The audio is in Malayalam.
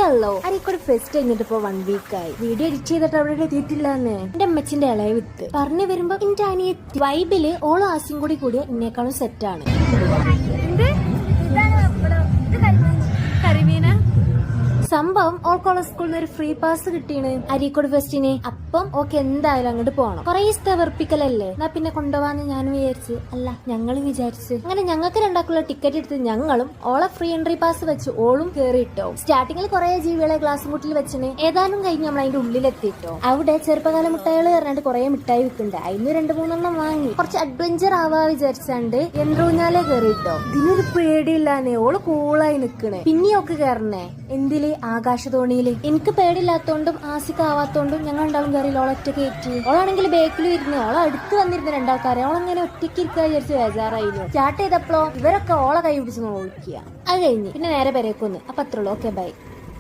ഉണ്ടല്ലോ അരിക്കോട് ഫെസ്റ്റ് കഴിഞ്ഞിട്ട് ഇപ്പൊ 1 വീക്ക് ആയി. വീഡിയോ എഡിറ്റ് ചെയ്തിട്ട് അവിടെ എത്തിയിട്ടില്ലാന്ന് എന്റെ അമ്മച്ചിന്റെ ഇളയ വിത്ത് പറഞ്ഞു വരുമ്പോ എന്റെ അനിയത്തി വൈബില് ഓളോ ആസിയും കൂടി എന്നെക്കാളും സെറ്റാണ്. സംഭവം ഓൾക്കോള സ്കൂളിൽ നിന്ന് ഒരു ഫ്രീ പാസ് കിട്ടിയാണ് അരീക്കോട് ഫെസ്റ്റിന്. അപ്പം ഓക്കെ എന്തായാലും അങ്ങോട്ട് പോകണം. കുറെ വെറുപ്പിക്കലല്ലേ, എന്നാ പിന്നെ കൊണ്ടുപോവാന്ന് ഞാനും വിചാരിച്ചു. അല്ല ഞങ്ങളും വിചാരിച്ചു. അങ്ങനെ ഞങ്ങൾക്ക് രണ്ടാക്കുള്ള ടിക്കറ്റ് എടുത്ത് ഞങ്ങളും ഓളെ ഫ്രീ എൻട്രി പാസ് വെച്ച് ഓളും കേറിയിട്ടോ. സ്റ്റാർട്ടിങ്ങിൽ കുറെ ജീവികളെ ഗ്ലാസ് മുട്ടിൽ വെച്ചിന്. ഏതാനും കഴിഞ്ഞ് നമ്മൾ അതിന്റെ ഉള്ളിലെത്തിയിട്ടോ. അവിടെ ചെറുപ്പകാല മിഠായികൾ പറഞ്ഞിട്ട് കുറെ മിഠായി വിൽക്കുന്നുണ്ട്. അതിന് 2-3 വാങ്ങി കുറച്ച് അഡ്വഞ്ചർ ആവാ വിചാരിച്ചാണ്ട് യന്ത്രൂഞ്ഞാലേ കേറിയിട്ടോ. ഇതിനൊരു പേടിയില്ലാന്നേ, ഓള് കൂളായി നിക്കണേ. പിന്നെയൊക്കെ കേറണേ എന്തില് ആകാശത്തോണിയില്. എനിക്ക് പേടില്ലാത്തോണ്ടും ആസിക്കാവാത്തോണ്ടും ഞങ്ങൾ ഉണ്ടാവും കയറി ഓളൊറ്റ കയറ്റി. ഓളാണെങ്കിൽ ബേക്കിൽ ഇരുന്ന് ഓളെ അടുത്ത് വന്നിരുന്ന 2 ആൾക്കാരെ ഓളങ്ങനെ ഒറ്റയ്ക്ക് ഇരിക്കുക വിചാരിച്ച് ബേജാറായിരുന്നു. സ്റ്റാർട്ട് ചെയ്തപ്പോ ഇവരൊക്കെ ഓളെ കൈ പിടിച്ച് നോക്കിയ. അത് കഴിഞ്ഞ് പിന്നെ നേരെ പെരേക്കൊന്ന്. അപ്പൊ അത്രയുള്ളൂ. Okay bye.